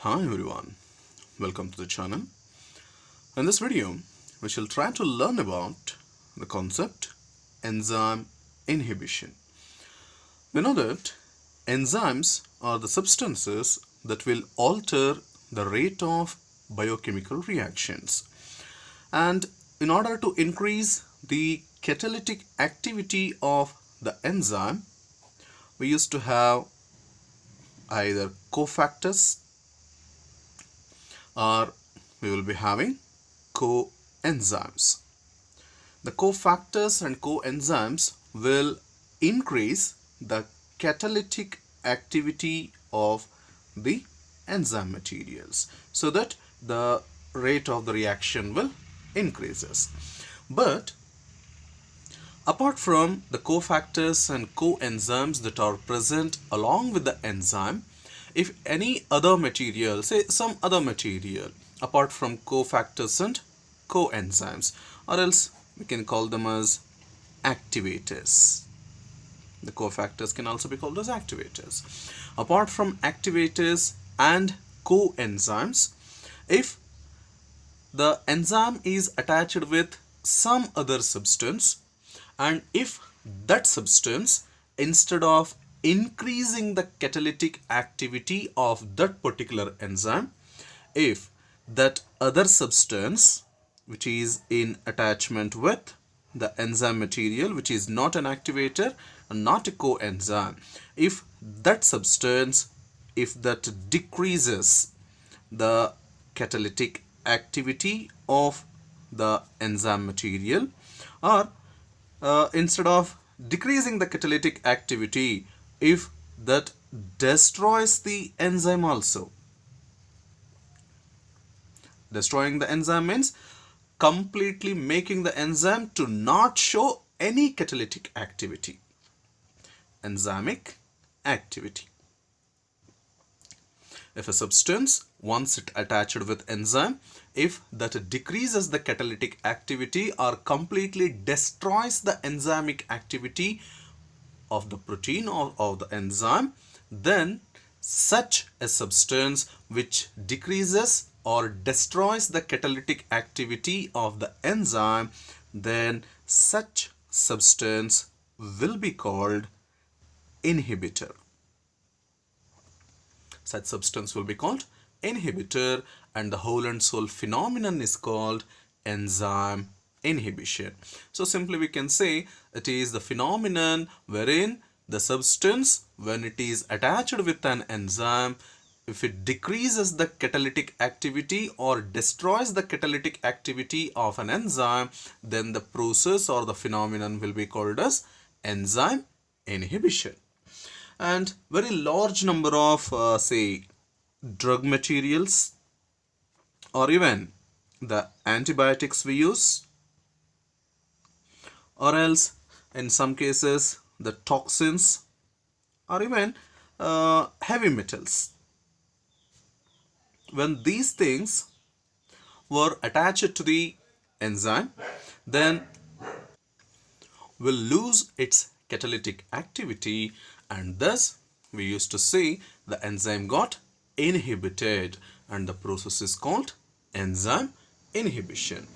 Hi everyone, welcome to the channel. In this video, we shall try to learn about the concept enzyme inhibition. We know that enzymes are the substances that will alter the rate of biochemical reactions. And in order to increase the catalytic activity of the enzyme, we used to have either cofactors or we will be having coenzymes. The cofactors and coenzymes will increase the catalytic activity of the enzyme materials so that the rate of the reaction will increases. But apart from the cofactors and coenzymes that are present along with the enzyme, if any other material, say some other material apart from cofactors and coenzymes, or else we can call them as activators. The cofactors can also be called as activators. Apart from activators and coenzymes, if the enzyme is attached with some other substance, and if that substance, instead of increasing the catalytic activity of that particular enzyme, if that other substance which is in attachment with the enzyme material, which is not an activator and not a coenzyme, if that substance, if that decreases the catalytic activity of the enzyme material, or instead of decreasing the catalytic activity, if that destroys the enzyme also. Destroying the enzyme means completely making the enzyme to not show any catalytic activity. Enzymic activity. If a substance, once it attached with enzyme, if that decreases the catalytic activity or completely destroys the enzymic activity of the protein or of the enzyme, then such a substance which decreases or destroys the catalytic activity of the enzyme, then such substance will be called inhibitor. Such substance will be called inhibitor, and the whole and soul phenomenon is called enzyme inhibition. So simply we can say it is the phenomenon wherein the substance, when it is attached with an enzyme, if it decreases the catalytic activity or destroys the catalytic activity of an enzyme, then the process or the phenomenon will be called as enzyme inhibition. And very large number of say drug materials, or even the antibiotics we use, or else in some cases the toxins, or even heavy metals, when these things were attached to the enzyme, then will lose its catalytic activity, and thus we used to say the enzyme got inhibited, and the process is called enzyme inhibition.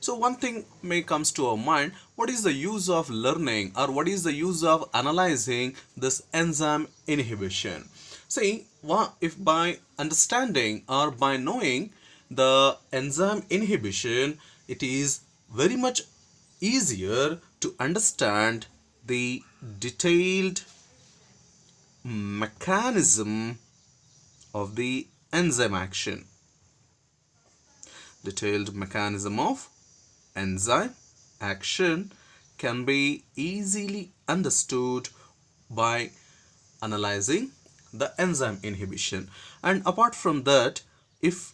So one thing may comes to our mind, what is the use of learning, or what is the use of analyzing this enzyme inhibition? See, if by understanding or by knowing the enzyme inhibition, it is very much easier to understand the detailed mechanism of the enzyme action. Detailed mechanism of enzyme action can be easily understood by analyzing the enzyme inhibition. And apart from that, if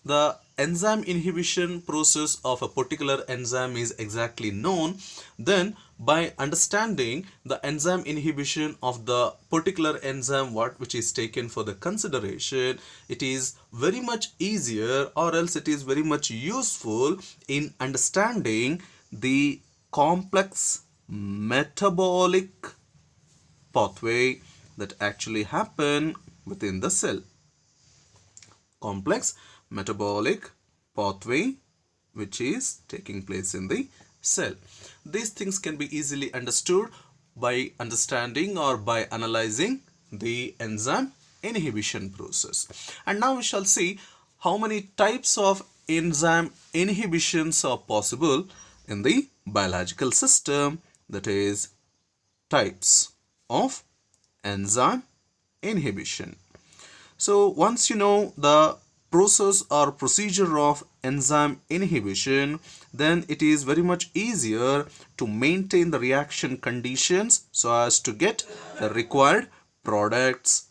the enzyme inhibition process of a particular enzyme is exactly known, then by understanding the enzyme inhibition of the particular enzyme which is taken for the consideration, it is very much easier, or else it is very much useful in understanding the complex metabolic pathway that actually happen within the cell. complex metabolic pathway which is taking place in the cell. These things can be easily understood by understanding or by analyzing the enzyme inhibition process. And now we shall see how many types of enzyme inhibitions are possible in the biological system, that is types of enzyme inhibition. So once you know the process or procedure of enzyme inhibition, then it is very much easier to maintain the reaction conditions so as to get the required products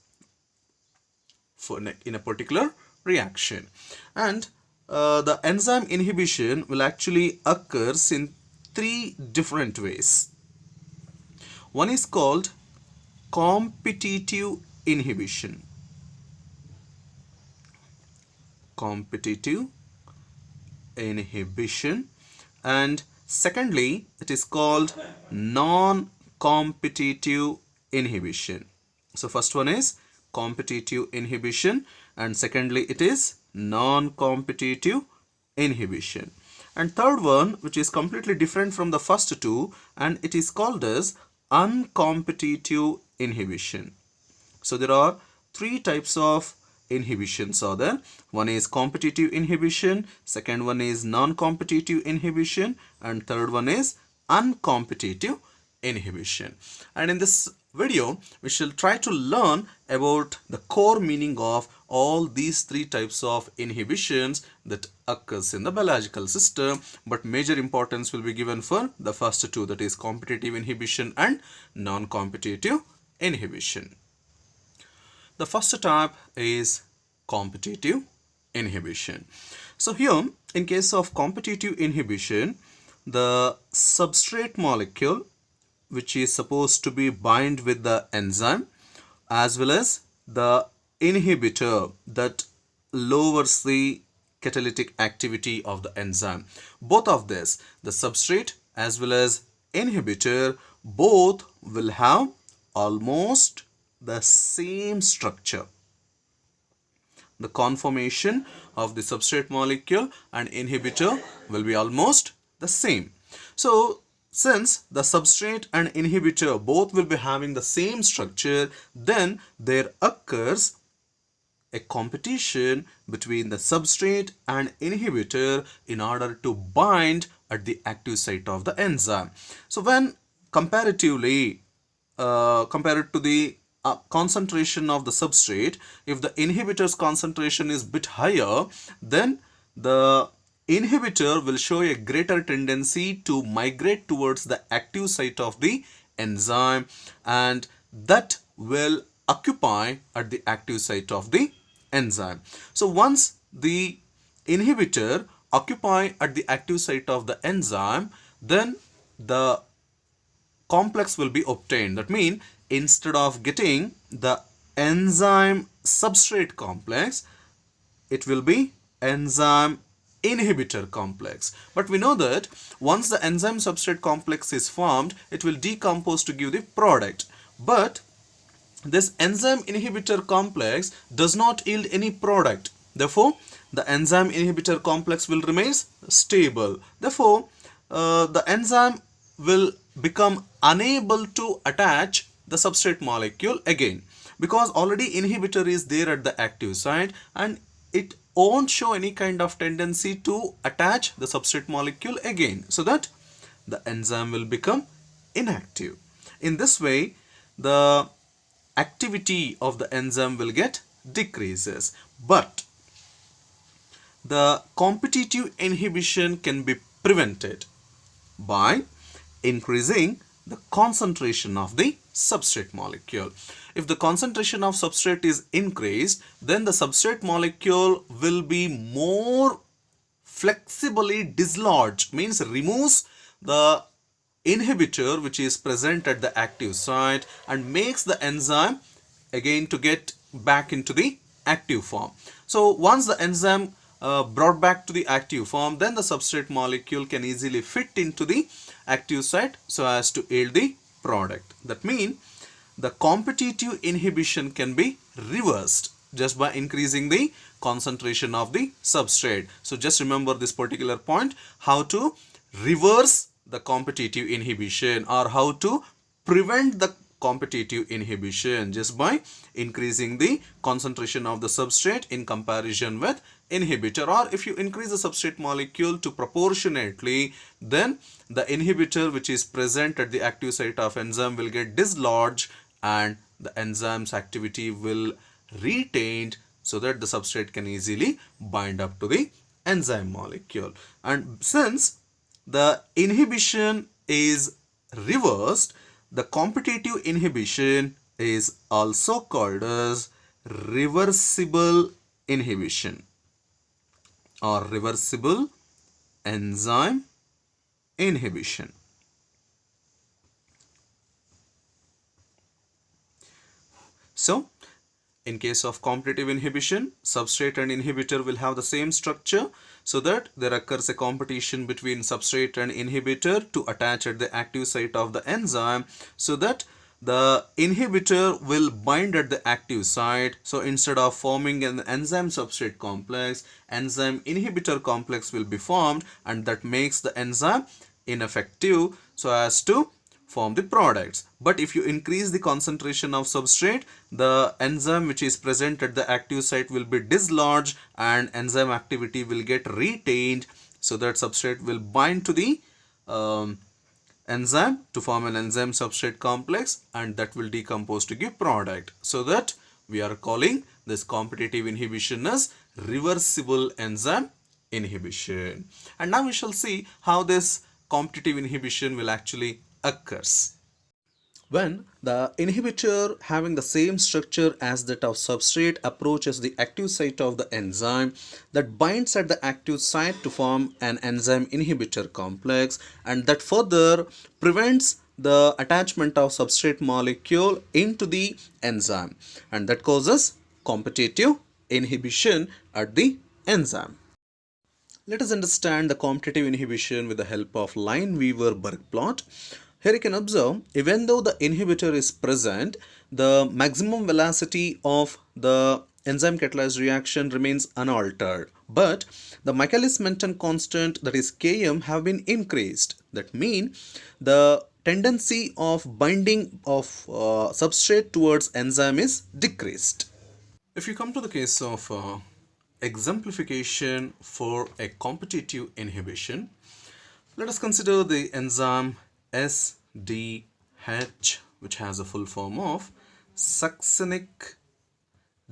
for in a particular reaction. And the enzyme inhibition will actually occurs in three different ways. One is called competitive inhibition. Competitive inhibition. And secondly, it is called non-competitive inhibition. So first one is competitive inhibition, and secondly it is non-competitive inhibition. And third one, which is completely different from the first two, and it is called as uncompetitive inhibition. So there are three types of inhibitions are there. One is competitive inhibition, second one is non-competitive inhibition, and third one is uncompetitive inhibition. And in this video we shall try to learn about the core meaning of all these three types of inhibitions that occurs in the biological system, but major importance will be given for the first two, that is competitive inhibition and non-competitive inhibition. The first type is competitive inhibition. So here, in case of competitive inhibition, the substrate molecule which is supposed to be bind with the enzyme, as well as the inhibitor that lowers the catalytic activity of the enzyme. Both of this, the substrate as well as inhibitor, both will have almost the same structure. The conformation of the substrate molecule and inhibitor will be almost the same. So since the substrate and inhibitor both will be having the same structure, then there occurs a competition between the substrate and inhibitor in order to bind at the active site of the enzyme. So when comparatively compared to the concentration of the substrate, if the inhibitor's concentration is bit higher, then the inhibitor will show a greater tendency to migrate towards the active site of the enzyme, and that will occupy at the active site of the enzyme. So once the inhibitor occupy at the active site of the enzyme, then the complex will be obtained. That means instead of getting the enzyme substrate complex, it will be enzyme inhibitor complex. But we know that once the enzyme substrate complex is formed, it will decompose to give the product. But this enzyme inhibitor complex does not yield any product. Therefore, the enzyme inhibitor complex will remain stable. Therefore, the enzyme will become unable to attach the substrate molecule again, because already inhibitor is there at the active site and it won't show any kind of tendency to attach the substrate molecule again, so that the enzyme will become inactive. In this way, the activity of the enzyme will get decreases. But the competitive inhibition can be prevented by increasing the concentration of the substrate molecule. If the concentration of substrate is increased, then the substrate molecule will be more flexibly dislodged, means removes the inhibitor which is present at the active site and makes the enzyme again to get back into the active form. So once the enzyme brought back to the active form, then the substrate molecule can easily fit into the active site so as to yield the product. That means the competitive inhibition can be reversed just by increasing the concentration of the substrate. So just remember this particular point, how to reverse the competitive inhibition or how to prevent the competitive inhibition just by increasing the concentration of the substrate in comparison with inhibitor. Or if you increase the substrate molecule to proportionately, then the inhibitor which is present at the active site of enzyme will get dislodged and the enzyme's activity will retained so that the substrate can easily bind up to the enzyme molecule. And since the inhibition is reversed, the competitive inhibition is also called as reversible inhibition or reversible enzyme inhibition. So, in case of competitive inhibition, substrate and inhibitor will have the same structure so that there occurs a competition between substrate and inhibitor to attach at the active site of the enzyme so that the inhibitor will bind at the active site. So instead of forming an enzyme substrate complex, enzyme inhibitor complex will be formed, and that makes the enzyme ineffective so as to form the products. But if you increase the concentration of substrate, the enzyme which is present at the active site will be dislodged and enzyme activity will get retained so that substrate will bind to the enzyme to form an enzyme substrate complex, and that will decompose to give product. So that we are calling this competitive inhibition as reversible enzyme inhibition. And now we shall see how this competitive inhibition will actually occurs. When the inhibitor having the same structure as that of substrate approaches the active site of the enzyme, that binds at the active site to form an enzyme inhibitor complex, and that further prevents the attachment of substrate molecule into the enzyme, and that causes competitive inhibition at the enzyme. Let us understand the competitive inhibition with the help of Lineweaver-Burk plot. Here you can observe, even though the inhibitor is present, the maximum velocity of the enzyme catalyzed reaction remains unaltered. But the Michaelis-Menten constant, that is Km, have been increased. That means the tendency of binding of substrate towards enzyme is decreased. If you come to the case of exemplification for a competitive inhibition, let us consider the enzyme SDH, which has a full form of succinic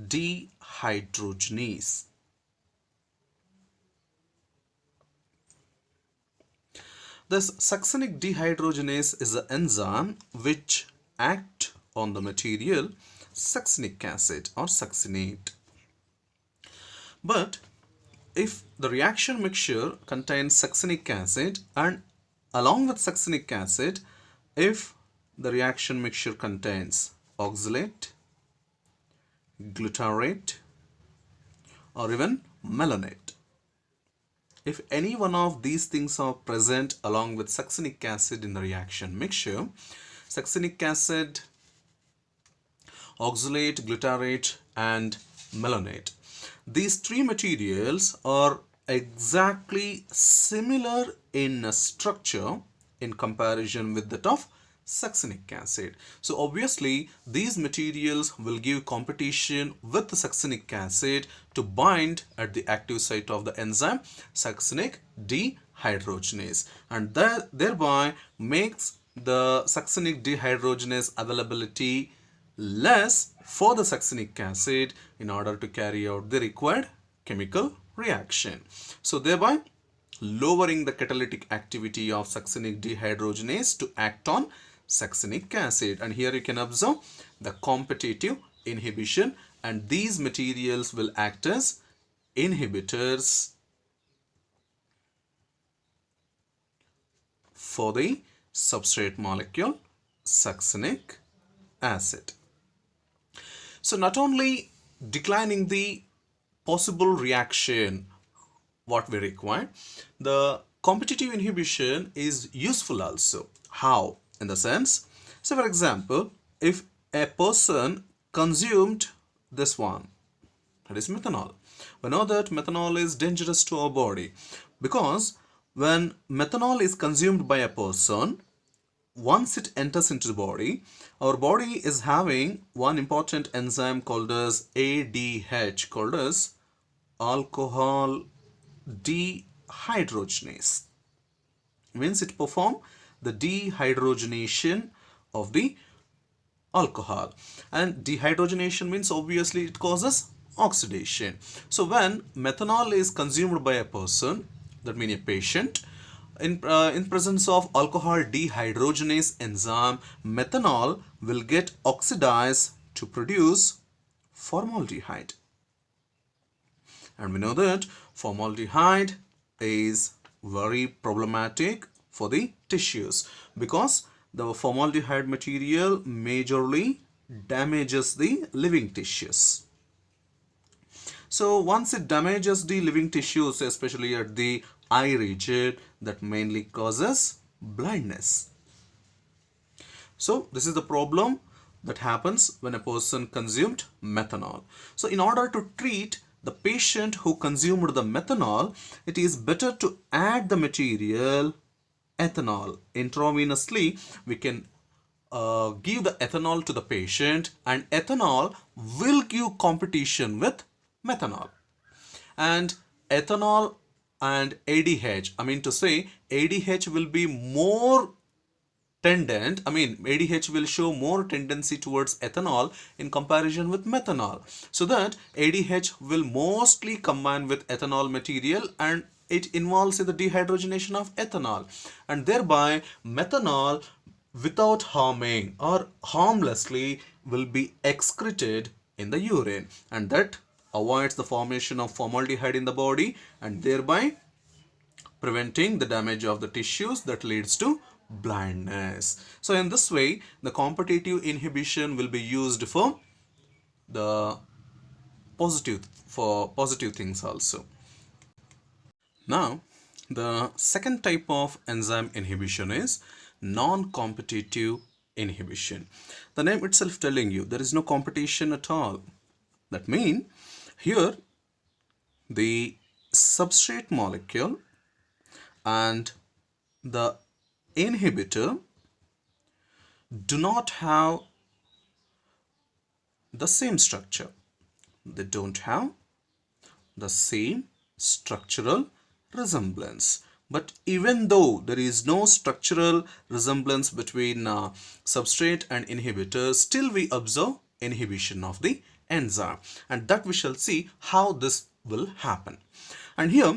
dehydrogenase. This succinic dehydrogenase is an enzyme which acts on the material succinic acid or succinate. But if the reaction mixture contains succinic acid, and along with succinic acid, if the reaction mixture contains oxalate, glutarate, or even malonate, if any one of these things are present along with succinic acid in the reaction mixture, succinic acid, oxalate, glutarate, and malonate, these three materials are exactly similar in structure in comparison with that of succinic acid. So obviously these materials will give competition with the succinic acid to bind at the active site of the enzyme succinic dehydrogenase, and that thereby makes the succinic dehydrogenase availability less for the succinic acid in order to carry out the required chemical reaction. So thereby lowering the catalytic activity of succinic dehydrogenase to act on succinic acid. And here you can observe the competitive inhibition, and these materials will act as inhibitors for the substrate molecule succinic acid. So not only declining the possible reaction what we require, the competitive inhibition is useful also. How? In the sense, so for example, if a person consumed this one, that is methanol, We know that methanol is dangerous to our body because when methanol is consumed by a person, once it enters into the body, our body is having one important enzyme called as ADH, called as alcohol dehydrogenase. Means it performs the dehydrogenation of the alcohol, and dehydrogenation means obviously it causes oxidation. So when methanol is consumed by a person, that means a patient, in presence of alcohol dehydrogenase enzyme, methanol will get oxidized to produce formaldehyde. And we know that formaldehyde is very problematic for the tissues because the formaldehyde material majorly damages the living tissues. So once it damages the living tissues, especially at the eye region, that mainly causes blindness. So this is the problem that happens when a person consumed methanol. So in order to treat the patient who consumed the methanol, it is better to add the material ethanol. Intravenously, we can give the ethanol to the patient, and ethanol will give competition with methanol. And ethanol and ADH, I mean to say ADH will be more tendent, ADH will show more tendency towards ethanol in comparison with methanol. So that ADH will mostly combine with ethanol material and it involves in the dehydrogenation of ethanol, and thereby methanol without harming or harmlessly will be excreted in the urine, and that avoids the formation of formaldehyde in the body and thereby preventing the damage of the tissues that leads to blindness. So in this way, the competitive inhibition will be used for the positive things also. Now, the second type of enzyme inhibition is non-competitive inhibition. The name itself telling you there is no competition at all. That means here the substrate molecule and the inhibitor do not have the same structure. They don't have the same structural resemblance. But even though there is no structural resemblance between substrate and inhibitor, still we observe inhibition of the enzyme, and that we shall see how this will happen. And here,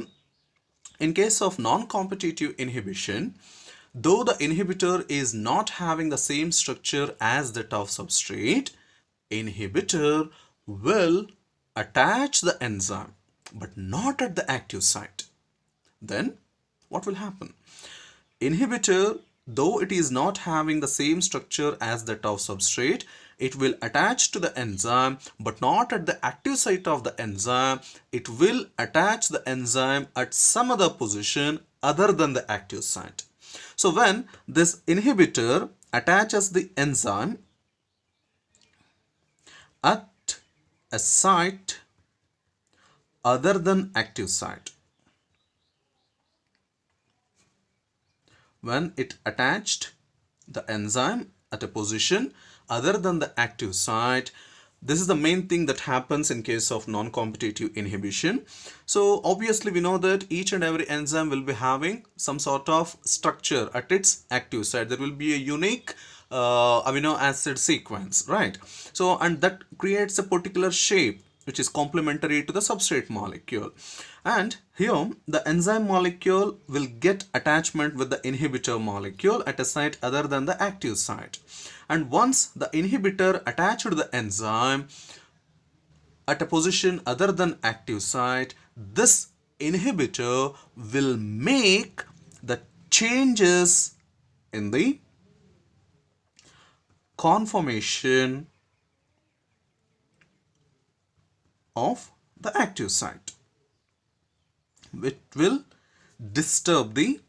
in case of non-competitive inhibition, though the inhibitor is not having the same structure as that of substrate, inhibitor will attach the enzyme but not at the active site. Then what will happen? Inhibitor, though it is not having the same structure as that of substrate, it will attach to the enzyme but not at the active site of the enzyme. It will attach the enzyme at some other position other than the active site. So when this inhibitor attaches the enzyme at a site other than active site, when it attached the enzyme at a position other than the active site, this is the main thing that happens in case of non-competitive inhibition. So obviously we know that each and every enzyme will be having some sort of structure at its active site. There will be a unique amino acid sequence, right? So, and that creates a particular shape which is complementary to the substrate molecule. And here the enzyme molecule will get attachment with the inhibitor molecule at a site other than the active site. And once the inhibitor attached to the enzyme at a position other than active site, this inhibitor will make the changes in the conformation of the active site, which will disturb the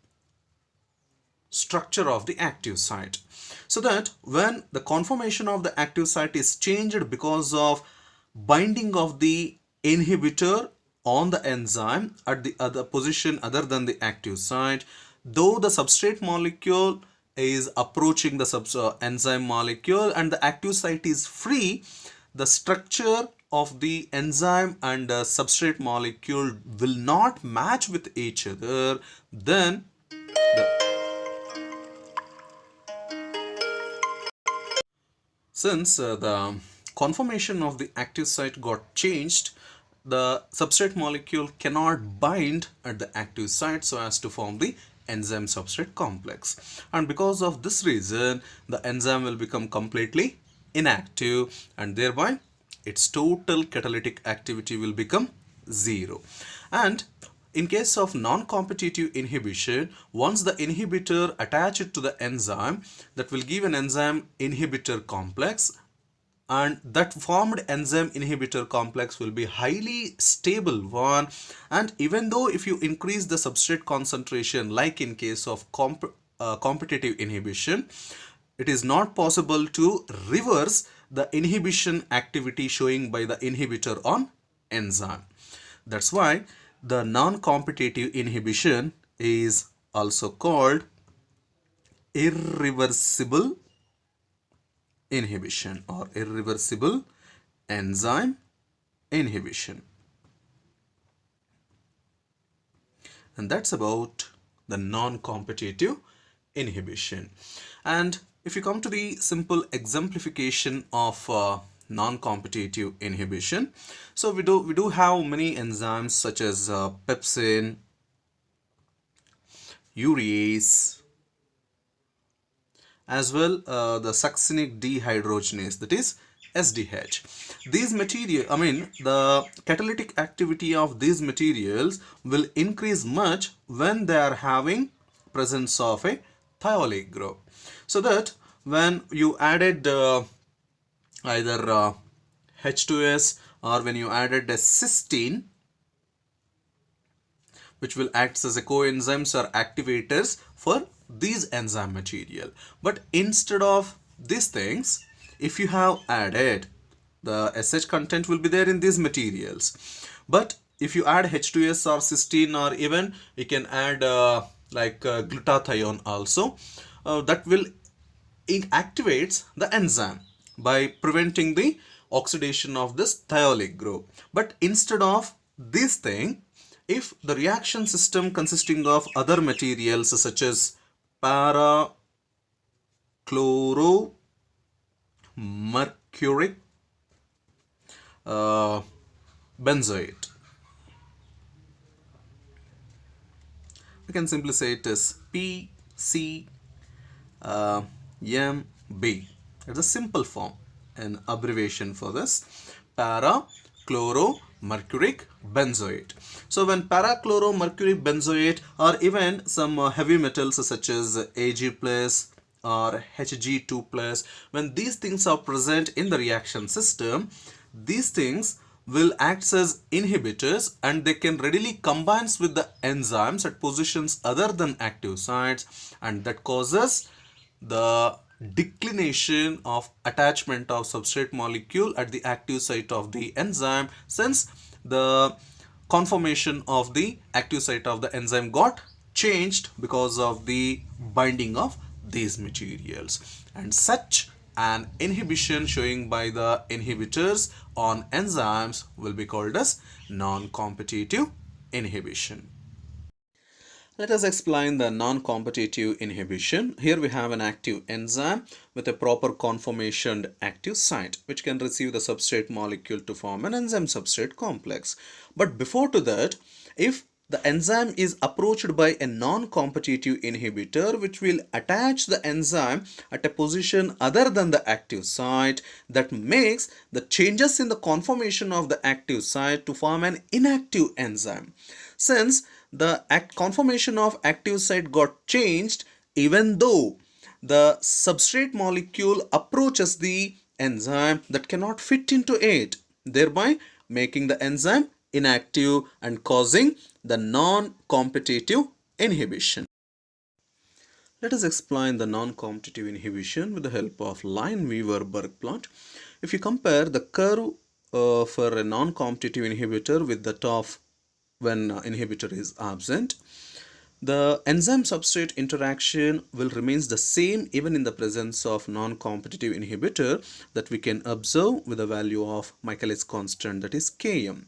structure of the active site. So that when the conformation of the active site is changed because of binding of the inhibitor on the enzyme at the other position other than the active site, though the substrate molecule is approaching the enzyme molecule and the active site is free, the structure of the enzyme and the substrate molecule will not match with each other. Then since the conformation of the active site got changed, the substrate molecule cannot bind at the active site so as to form the enzyme substrate complex, and because of this reason the enzyme will become completely inactive, and thereby its total catalytic activity will become zero. And in case of non-competitive inhibition, once the inhibitor attached to the enzyme, that will give an enzyme inhibitor complex, and that formed enzyme inhibitor complex will be highly stable one. And even though if you increase the substrate concentration, like in case of competitive inhibition, it is not possible to reverse the inhibition activity showing by the inhibitor on enzyme. That's why the non-competitive inhibition is also called irreversible inhibition or irreversible enzyme inhibition. And that's about the non-competitive inhibition. And if you come to the simple exemplification of non-competitive inhibition, so we do have many enzymes such as pepsin, urease, as well the succinic dehydrogenase, that is SDH. These the catalytic activity of these materials will increase much when they are having presence of a thiolic group. So that when you added either H2S or when you added a cysteine, which will act as a coenzymes or activators for these enzyme material. But instead of these things, if you have added, the SH content will be there in these materials. But if you add H2S or cysteine, or even you can add glutathione also, that will activates the enzyme by preventing the oxidation of this thiolic group. But instead of this thing, if the reaction system consisting of other materials such as para, chloro, mercuric, benzoate, we can simply say it as PCMB. It's a simple form, an abbreviation for this: para, chloro, mercuric, benzoate. So when para, chloro, mercuric, benzoate, or even some heavy metals such as Ag plus or Hg2 plus, when these things are present in the reaction system, these things will act as inhibitors and they can readily combine with the enzymes at positions other than active sites, and that causes the declination of attachment of substrate molecule at the active site of the enzyme, since the conformation of the active site of the enzyme got changed because of the binding of these materials. And such an inhibition showing by the inhibitors on enzymes will be called as non-competitive inhibition. Let us explain the non-competitive inhibition. Here we have an active enzyme with a proper conformationed active site which can receive the substrate molecule to form an enzyme substrate complex. But before to that, if the enzyme is approached by a non-competitive inhibitor which will attach the enzyme at a position other than the active site, that makes the changes in the conformation of the active site to form an inactive enzyme. Since the conformation of active site got changed, even though the substrate molecule approaches the enzyme, that cannot fit into it, thereby making the enzyme inactive and causing the non-competitive inhibition. Let us explain the non-competitive inhibition with the help of Lineweaver-Burk plot. If you compare the curve for a non-competitive inhibitor with that of when inhibitor is absent. The enzyme substrate interaction will remains the same even in the presence of non-competitive inhibitor that we can observe with a value of Michaelis constant, that is Km.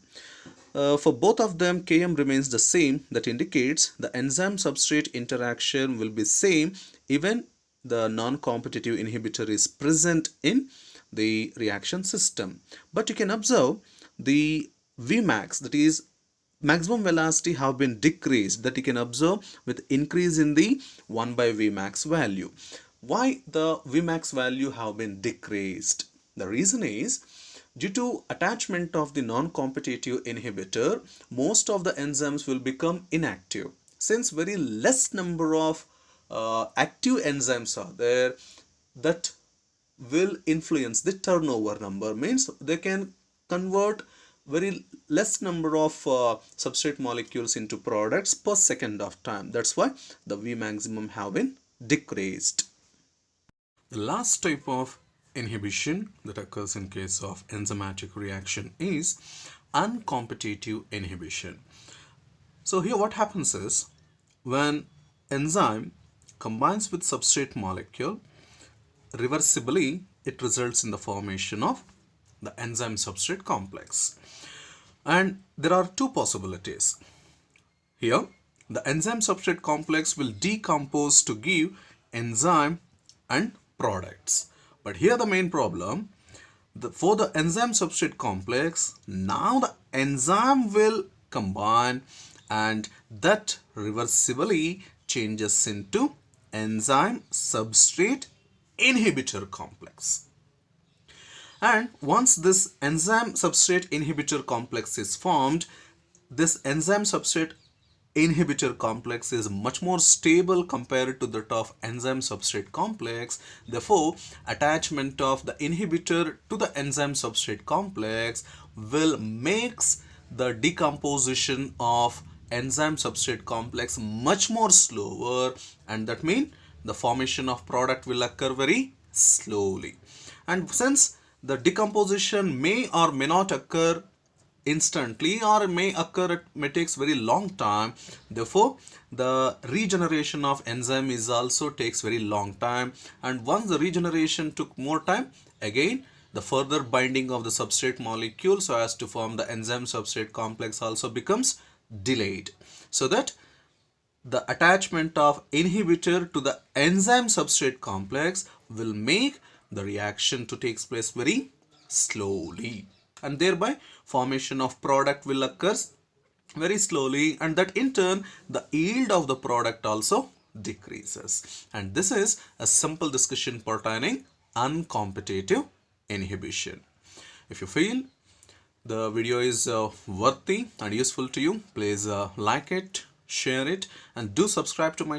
For both of them, Km remains the same. That indicates the enzyme substrate interaction will be same even the non-competitive inhibitor is present in the reaction system. But you can observe the Vmax, that is maximum velocity, have been decreased, that you can observe with increase in the 1 by Vmax value. Why the Vmax value have been decreased? The reason is due to attachment of the non-competitive inhibitor, most of the enzymes will become inactive. Since very less number of active enzymes are there that will influence the turnover number, means they can convert very less number of substrate molecules into products per second of time. That's why the V maximum have been decreased. The last type of inhibition that occurs in case of enzymatic reaction is uncompetitive inhibition. So here what happens is when enzyme combines with substrate molecule, reversibly it results in the formation of the enzyme substrate complex. And there are two possibilities. Here the enzyme substrate complex will decompose to give enzyme and products. But here the main problem, for the enzyme substrate complex, now the enzyme will combine and that reversibly changes into enzyme substrate inhibitor complex. And once this enzyme substrate inhibitor complex is formed, this enzyme substrate inhibitor complex is much more stable compared to that of enzyme substrate complex. Therefore, attachment of the inhibitor to the enzyme substrate complex will makes the decomposition of enzyme substrate complex much more slower, and that means the formation of product will occur very slowly. And since the decomposition may or may not occur instantly or may takes very long time, therefore the regeneration of enzyme is also takes very long time, and once the regeneration took more time, again the further binding of the substrate molecule so as to form the enzyme substrate complex also becomes delayed, so that the attachment of inhibitor to the enzyme substrate complex will make the reaction to take place very slowly, and thereby formation of product will occur very slowly, and that in turn the yield of the product also decreases. And this is a simple discussion pertaining uncompetitive inhibition. If you feel the video is worthy and useful to you, please like it, share it, and do subscribe to my channel.